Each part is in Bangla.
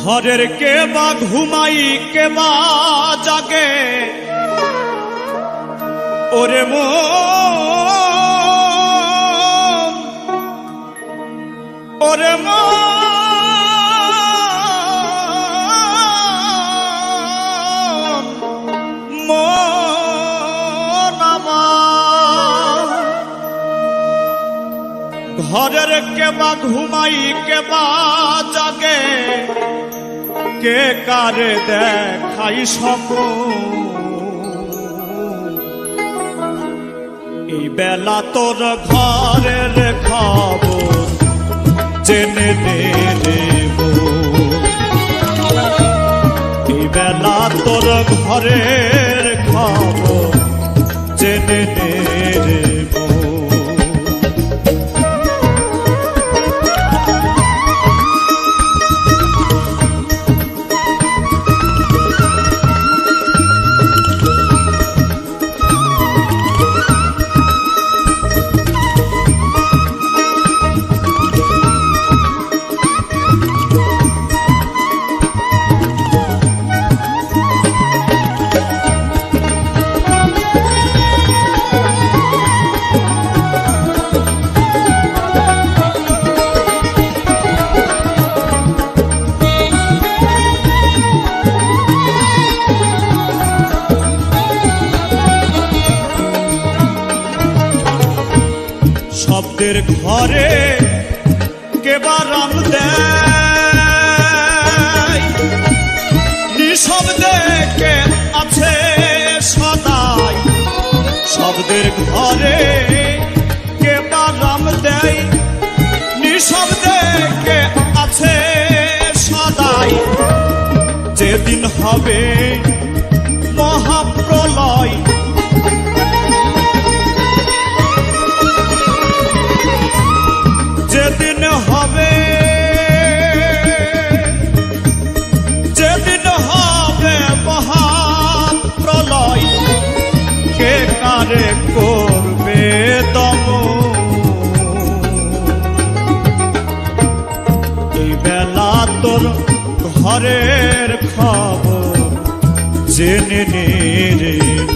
ঘরের কে বা ঘুমাই কে বা জাগে ওরে মন ওরে মন মন আমার ঘরের কে বা ঘুমাই কে বা জাগে কে কারে দেখাই স্বপ্ন এই বেলা তোর ঘরের খবর জেনে নেব এই বেলা তোর ঘরের খবর জেনে নেব শব্দের ঘরে কে বা রাম দেয় নিঃশব্দে কে আছে সদাই শব্দের ঘরে কে বা রাম দেয় নিঃশব্দে কে আছে সদাই যেদিন হবে মহাপ্রলয় যেদিন হবে মহাপ্রলয় কে কারে করবে দম এই বেলা তোর ঘরের খবর জেনে নেব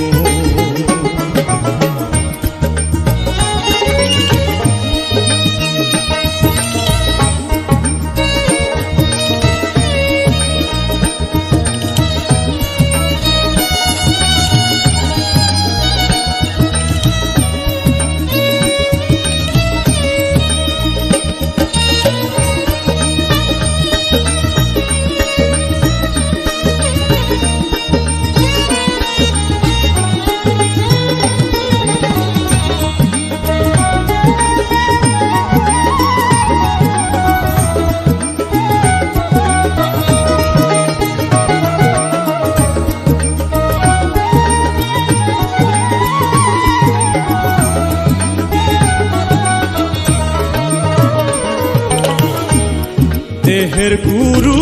দেহের গুরু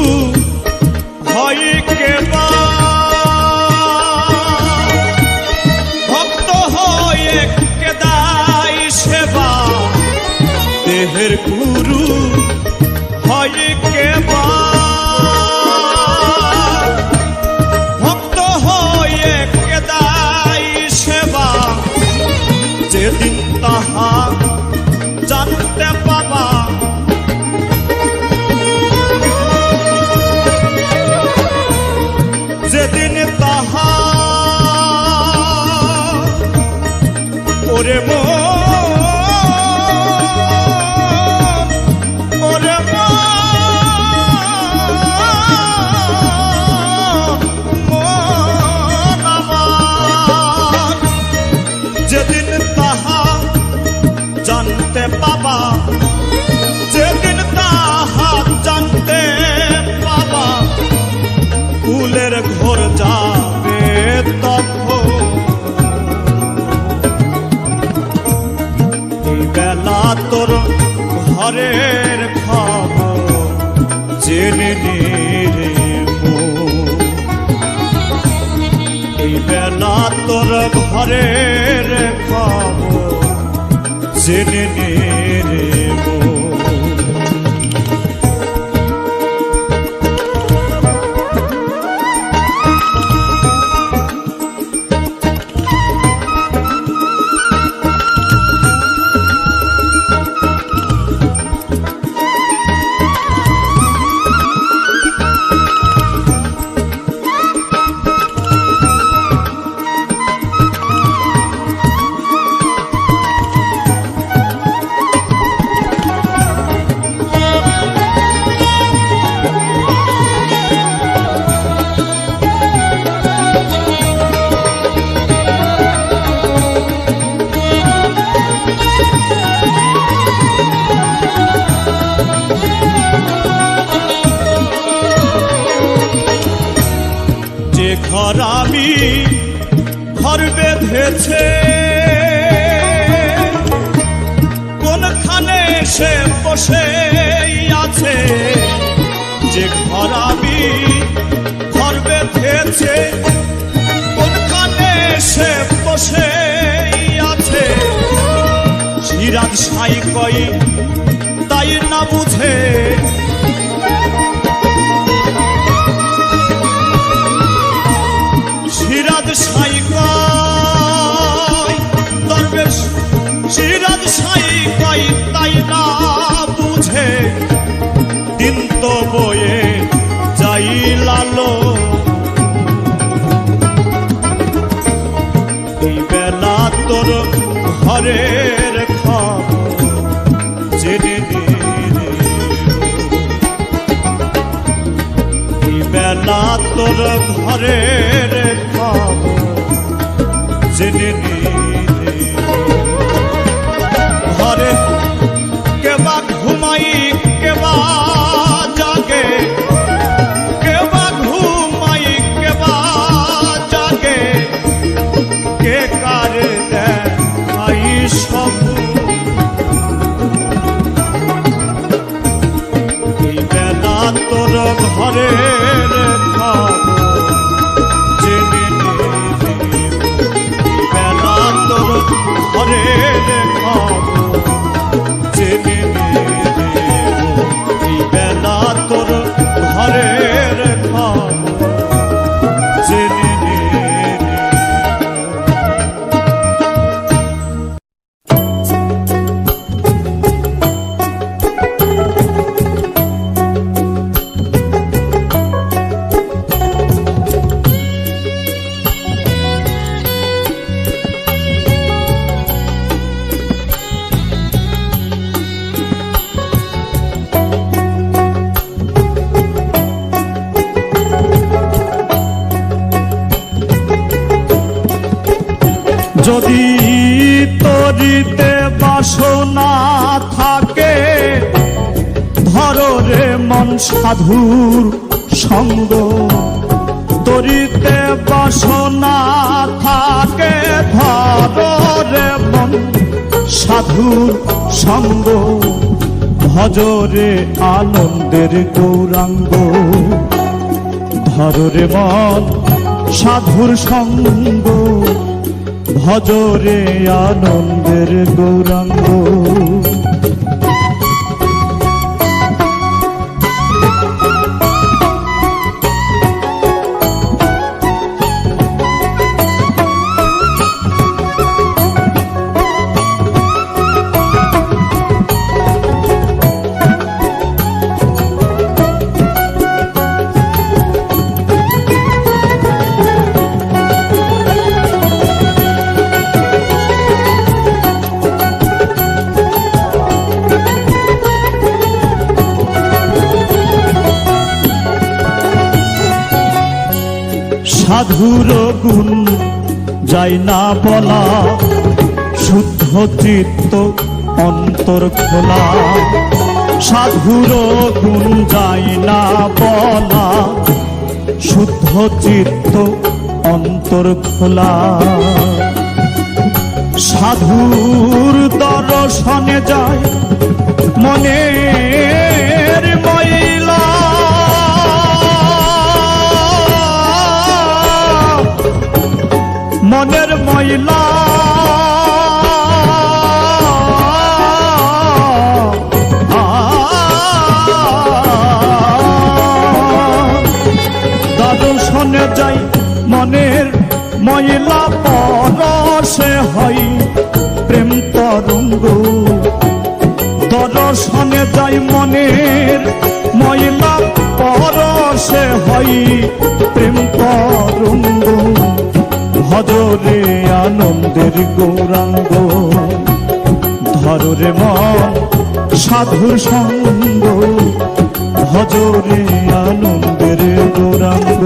হয় কে বা ভক্ত হয়ে কে দায় সেবা দেহের গুরু হয় কে বা ভক্ত হয়ে কে দায় সেবা যেদিন তাহা জানতে পাবা যেদিন তাহা ওরে মন ওরে মন আমার যেদিন তাহা জানতে পাবা যেদিন তাহা জানতে পাবা ফুলের ঘর যাবে তখন এই বেলা তোর ঘরের খবর জেনে নেব এই বেলা তোর ঘরের খবর জেনে নেব যে ঘর আমি ঘর বেঁধেছে কোনখানে সে বসে আছে, যে ঘর আমি ঘর বেঁধেছে কোনখানে সে বসে আছে, সিরাজ সাই কই তাই না বুঝে, সিরাজ সাই কই দরবেশ সিরাজ সাই কই তাই না বুঝে, দিন তো বয়ে যাই লালো, এই বেলা তোর ঘরের খবর জেনে নে, এই বেলা তোর ঘরের খবর জেনে নে, ঘরে কেবা ঘুমাই কেবা জাগে, কেবা ঘুমাই কেবা জাগে, কে কার দেখাই সব, এই বেলা তোর ঘরের খবর জেনে নে, এই বেলা তোর ঘরের খবর জেনে নে, এই বেলা তোর ঘরের খবর জেনে নে। যদি তরিতে বাসনা থাকে, ধরো রে মন সাধুর সঙ্গ, তরিতে বাসনা থাকে, ধরো রে মন সাধুর সঙ্গ, ভজরে আনন্দের গৌরাঙ্গ, ধরো রে মন সাধুর সঙ্গ, ভজরে আনন্দের গৌরাঙ্গ। সাধুর গুণ যাই না বলা, শুদ্ধ চিত্ত অন্তর খোলা, সাধুর গুণ যাই না বলা, শুদ্ধ চিত্ত অন্তর খোলা, সাধুর দর্শনে যায় মনের ময়লা, মনের ময়লা দর্শনে যাই মনের ময়লা, পরশে হয় প্রেম তরঙ্গ, দর্শনে যাই মনের ময়লা, পরশে হয় প্রেম তরঙ্গ, ভজরে আনন্দের গৌরাঙ্গ, ধরো রে মন সাধুর সঙ্গ, ভজরে আনন্দের গৌরাঙ্গ।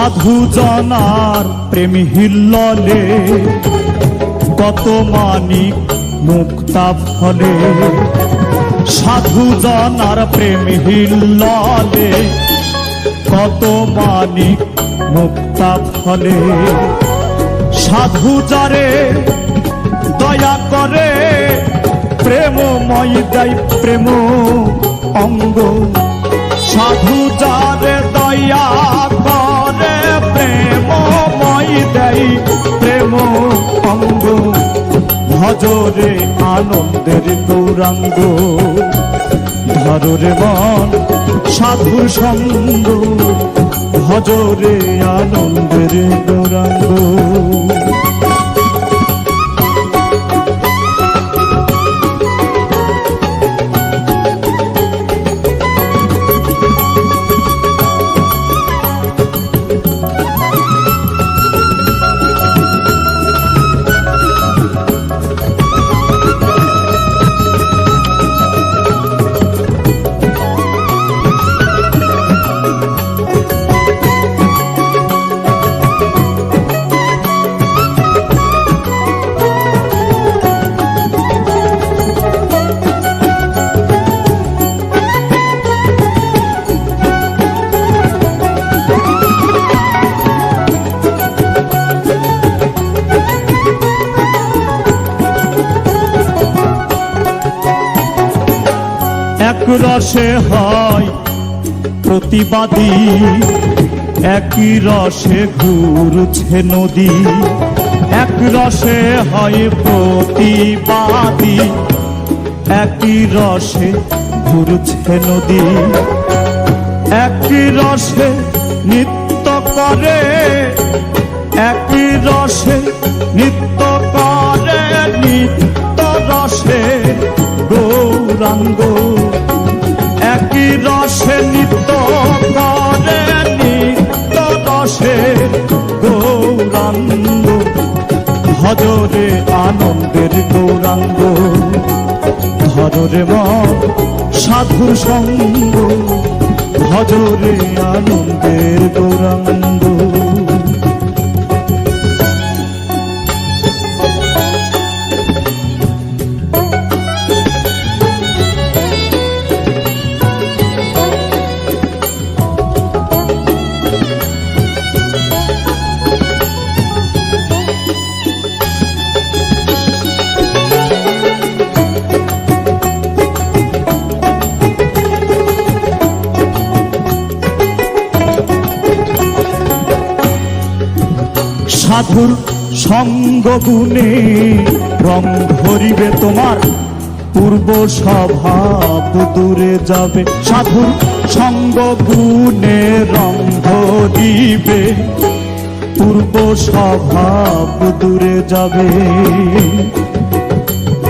সাধু জনার প্রেম হিল্ললে কত মানিক মুক্তা ফলে, সাধু জনার প্রেম হিল্ললে কত মানিক মুক্তা ফলে। সাধু যারে দয়া করে প্রেমময় দেয় প্রেম অঙ্গ, সাধু যারে দয়া করে প্রেমময় দেয় প্রেম অঙ্গ। ভজরে আনন্দের গৌরাঙ্গ, ধরে মন সাধুর সঙ্গ, ভজরে আনন্দের গৌরাঙ্গ। এক রসে হয় প্রতিবাদী, একই রসে ঘুরছে নদী। এক রসে হয় প্রতিবাদী, একই রসে ঘুরছে নদী। একই রসে নৃত্য করে, একই রসে নৃত্য করে, নিত্য রসে গৌরাঙ্গ। একই রসে নৃত্য করে, নিত্য রসে গৌরাঙ্গ। ভজরে আনন্দের গৌরাঙ্গ, ধরে মন সাধুর সঙ্গ, ভজরে আনন্দের গৌরাঙ্গ। সাধুর সঙ্গ গুণে রং ধরিবে তোমার, পূর্ব স্বভাব দূরে যাবে। সাধুর সঙ্গ গুণে রং ধরিবে, পূর্ব স্বভাব দূরে যাবে।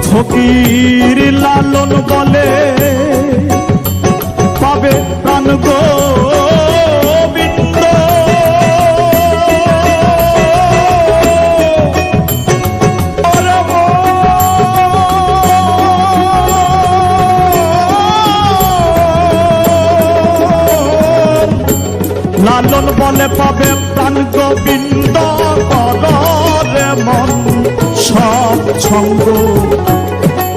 ফকির লালন বলে পাবে প্রাণ গোবিন্দ, লালন বলে পাবে প্রাণ গোবিন্দ। করে মন সৎ সঙ্গ,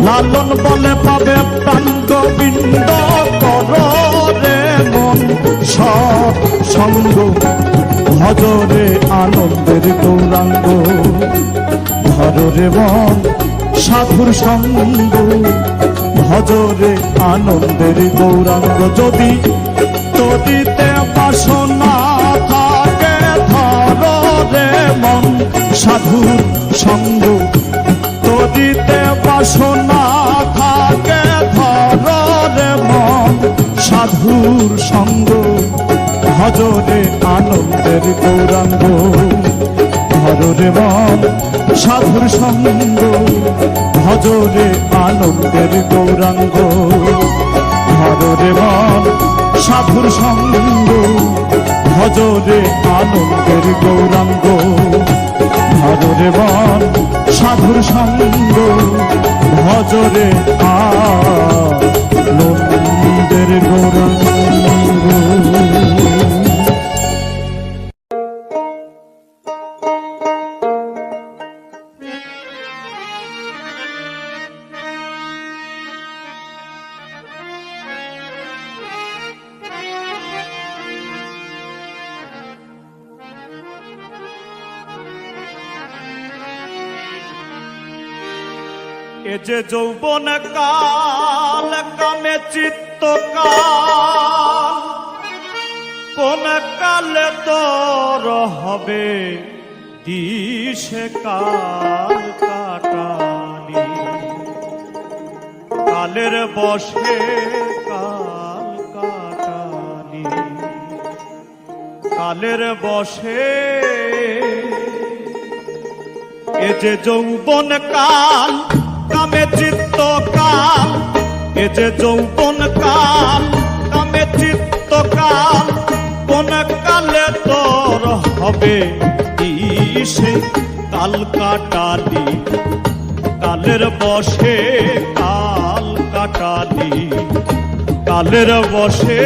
লালন বলে পাবে প্রাণ গোবিন্দ। করে মন সৎ সঙ্গ, ভজরে আনন্দের গৌরাঙ্গ। ধরে মন সাধুর সঙ্গ, ভজরে আনন্দের গৌরাঙ্গ। যদি তদিতে বাসনা থাকে, ধরে মন সাধুর সঙ্গ। তদিতে বাসনা থাকে, ধরে মন সাধুর সঙ্গ। ভজরে আনন্দের গৌরাঙ্গ, ধরে মন সাধুর সঙ্গ। ভজরে আনন্দের গৌরাঙ্গ, ধরে মন সাধুর সঙ্গ। ভজরে আনন্দের গৌরাঙ্গ, ধরে মন সাধুর সঙ্গ। ভজরে আনন্দের গৌরাঙ্গ। এ যে যৌবন কাল কামে চিত্ত কাল, কোন কালে তোর হবে দিশে কাল কাটালি। কালের বশে কাল কাটালি, কালের বশে এ যে যৌবন কাল কামে চিত্ত কাল, এ যে যৌবন কাল কামে চিত্ত কাল, কোন কালে তোর হবে দিশে কাল কাটালি। কালের বশে কাল কাটালি, কালের বশে।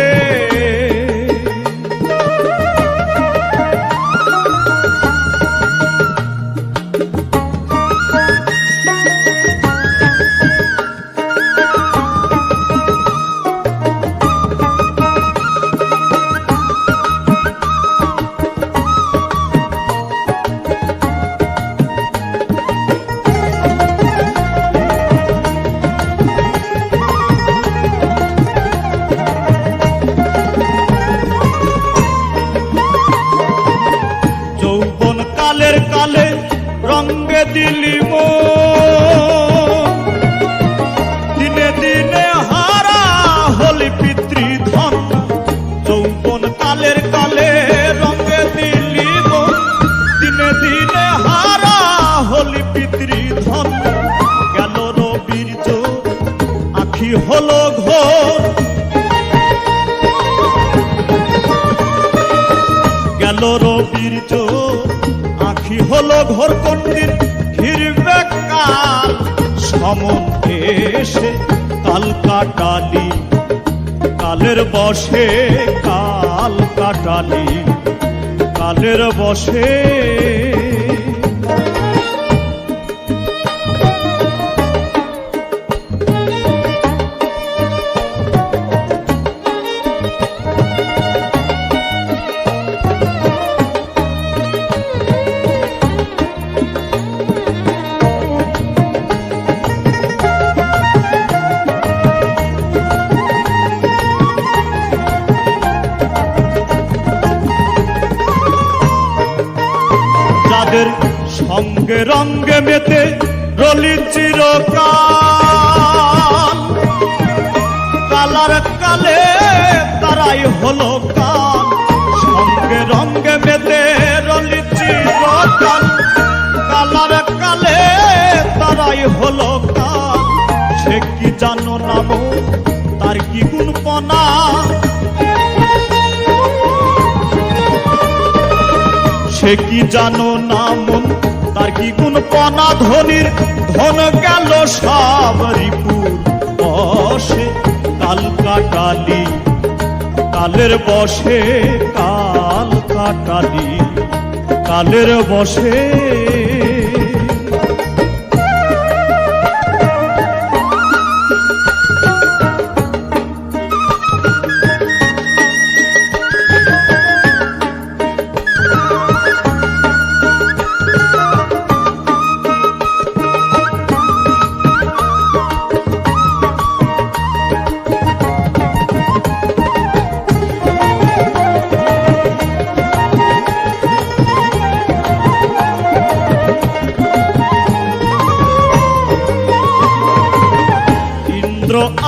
কালের কালে রঙ্গে দিলি দিনে দিনে হারা হলি পিতৃধন। যৌবন কালের কালে রঙ্গে দিলি দিনে দিনে হারা হলি পিতৃধন। গেল রবীর্য আখি হলো ঘোর, গেল রবীর্য আখি হলো ঘোর। কোন দিন ফিরবে কাল সমন এসে কাল কাটালি। কালের বশে কাল কাটালি, কালের বশে। যাদের সঙ্গে রঙ্গে মেতে রলি চিরকাল, কালার কালে তারাই হলো কাল। সঙ্গে রঙ্গে মেতে রলি চিরকাল, কালার কালে তারাই হলো কাল। সে কি জানো নাম তার কি গুণপনা, সে কি জানো নাম তার কি গুণপনা। ধনির ধন গেল সব রিপুর বশে কাল কাটালি। কালের বশে কাল কাটালি, কালের বশে।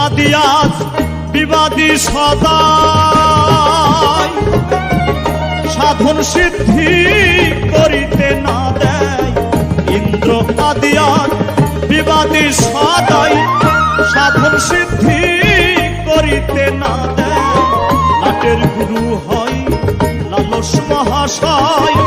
আদিয়াস বিবাদী সদাই, সাধন সিদ্ধি করিতে না দেয়। ইন্দ্র আদিয়াস বিবাদী সদাই, সাধন সিদ্ধি করিতে না দেয়। নাটের গুরু হয় লালস মহাশয়,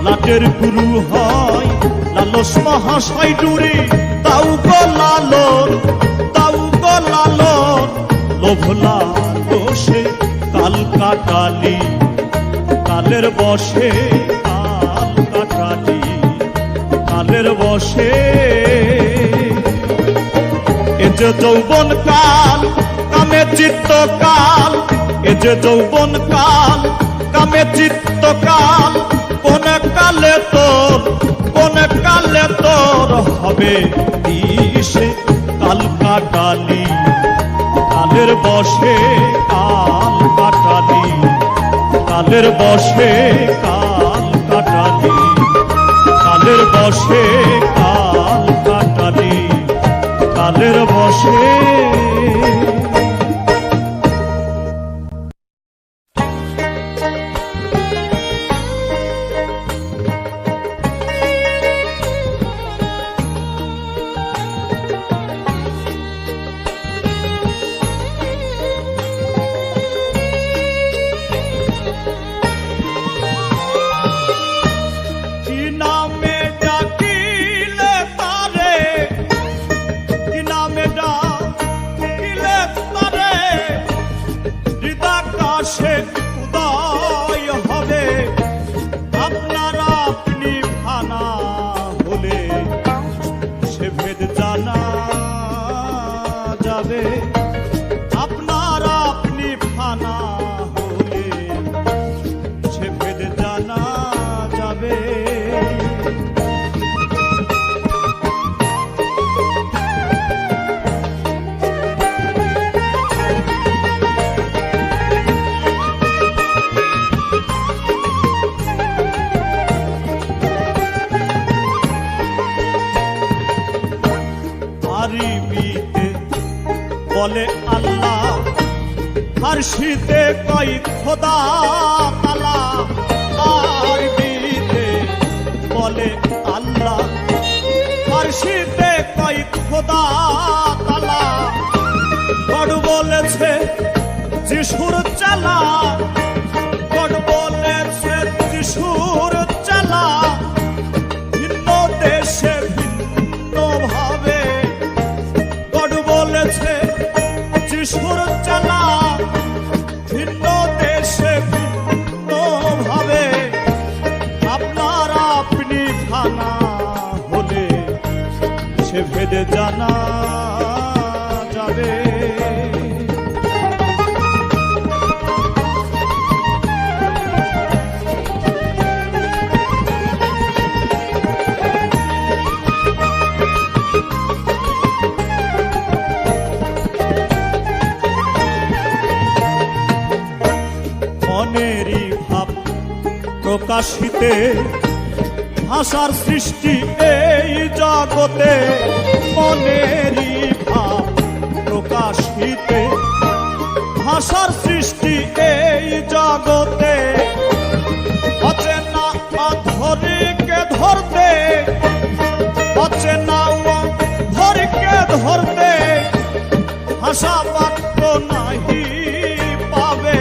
নাটের গুরু হয় লালস মহাশয়। ডুরি তাও গো লালন, তাও গো লালন, লোভ লালসে কাল কাটালি। কালের বশে কাল কাটালি, কালের বশে। এ যে যৌবন কাল কামে চিত্ত কাল, এ যে যৌবন কাল কামে চিত্ত কাল, কোন কালে তোর বশে কাল কাটালি, কালের বশে কাল কাটালি, কালের বশে কাল কাটালি, কালের বশে। আপনার আপনি ফানা হলে সে ভেদ জানা যাবে। বলে আল্লাহ, ফার্সিতে কই খোদা তাআলা, আরবিতে বলে আল্লাহ, ফার্সিতে কই খোদা তাআলা। গড বলেছে যিশুর চালা, গড বলেছে যিশুর চালা, ভিন্ন দেশে ভিন্ন ভাবে। গড বলেছে যিশুর চালা, ভিন্ন দেশে ভিন্ন ভাবে। আপনার আপনি ফানা হলে সে ভেদে জানা যাবে। মনেরই ভাব প্রকাশিতে ভাষার সৃষ্টি এই জগতে। মনেরই ভাব প্রকাশিতে ভাষার সৃষ্টি এই জগতে। অচেনা অধরীকে ধরতে, অচেনা অধরীকে ধরতে ভাষা পাত্র নাহি পাবে।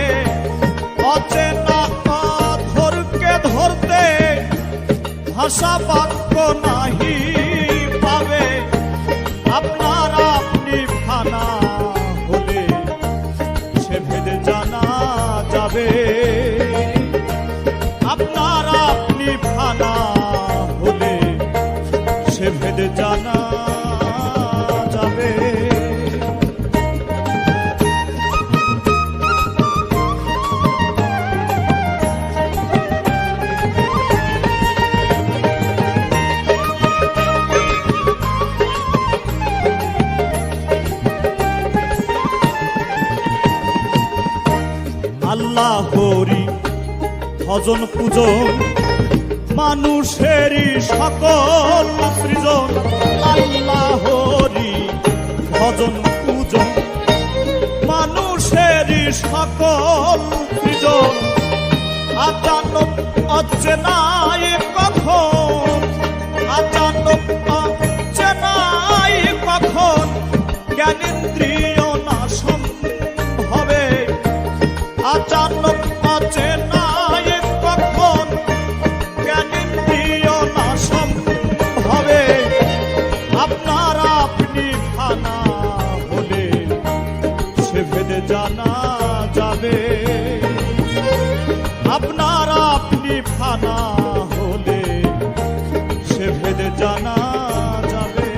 অচেনা অধরকে ধরতে ভাষা বাক্য নাহি পাবে। আপনার আপনি ফানা হলে সে ভেদে জানা যাবে। আপনার আপনি ফানা হলে সে ভেদে জানা যাবে। আল্লাহরি ভজন পূজন মানুষেরই সকল সৃজন। আল্লাহরি ভজন পূজন মানুষেরই সকল সৃজন। আচানক অচেনাই কখন, আচানক অচেনাই কখন জ্ঞানেন্দ্রিয় নাশন হবে। আচানক অচেনাই কখন জ্ঞানেন্দ্রিয় নাশন হবে। আপনার আপনি ফানা হলে সে ভেদে জানা যাবে। আপনার আপনি ফানা হলে সে ভেদে জানা যাবে।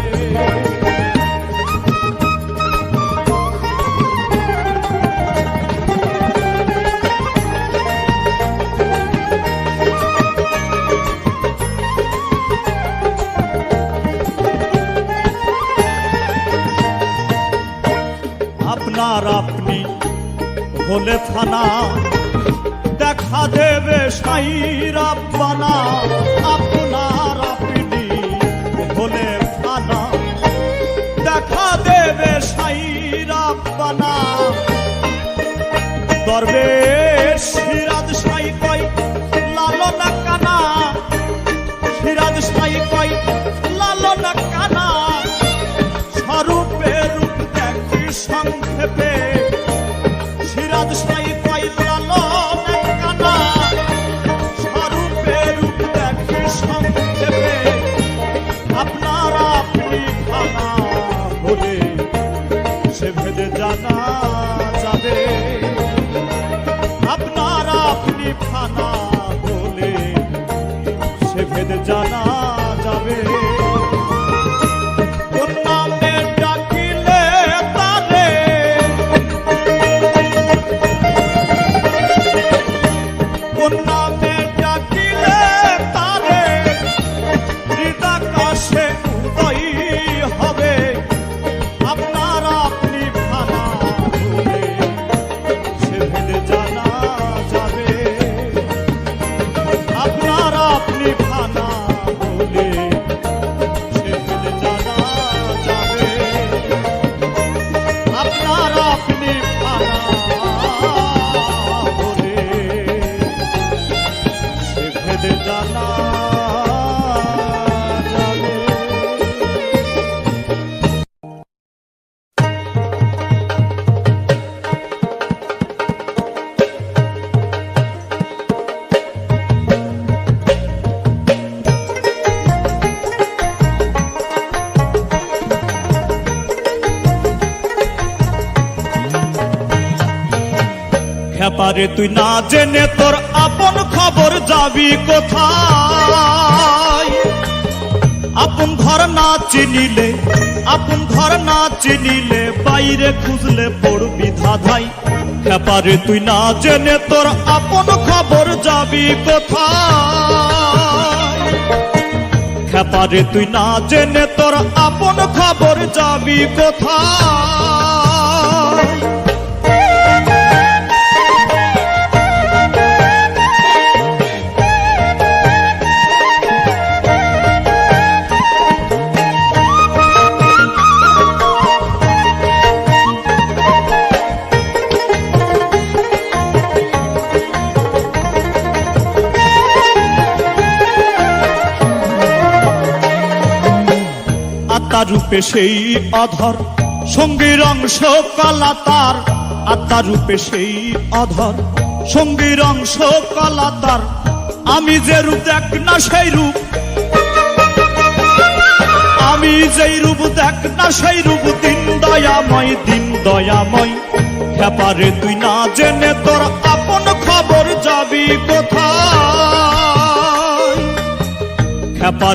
আপনার আপনি হলে থানা, দেখা দেবে সাইরা বানা, আপনার আপনি হলে থানা, দেখা দেবে সাইরা বানা। দরবেশ সিরাজ সাই কয় লালনা কানা, সিরাজ সাই কয় লালনা কানা, স্বরূপে রূপ দেখি সংক্ষেপে, সিরাজ সাই কয় লালনা কানা, স্বরূপে রূপ দেখি সংক্ষেপে। আপনার আপনি খানা হলে সে ভেদে জানা যাবে, আপনার আপনি খানা হলে সে ভেদে জানা যাবে। কোন নামে ডাকিলে তারে, কোন নামে ডাকিলে তারে, হৃদাকাশে উদয় হবে। আপনার আপনি খানা হলে সে ভেদে জানা যাবে, আপনার আপনি খানা হলে সে ভেদে জানা যাবে, আপনার আপনি খানা হলে সে ভেদে জানা যাবে। খেপারে তুই না জেনে তোর আপন খবর যাবি কোথায়, আপন ঘর না চিনিলে, আপন ঘর না চিনিলে, বাইরে খুঁজলে পড়বি ধাঁধাই। খেপারে তুই না জেনে তোর আপন খবর যাবি কোথায়, খেপারে তুই না জেনে তোর আপন খবর যাবি কোথায়। আত্মা রূপে সেই অধর, সঙ্গীর অংশ কলা তার, আত্মা রূপে সেই অধর, সঙ্গীর অংশ কলা তার। আমি যে রূপ দেখ না সেই রূপ, আমি যেই রূপ দেখ না সেই রূপ, দিন দয়াময়, দিন দয়াময়। খেপারে তুই না জেনে তোর আপন খবর যাবি কোথায়, খেপারে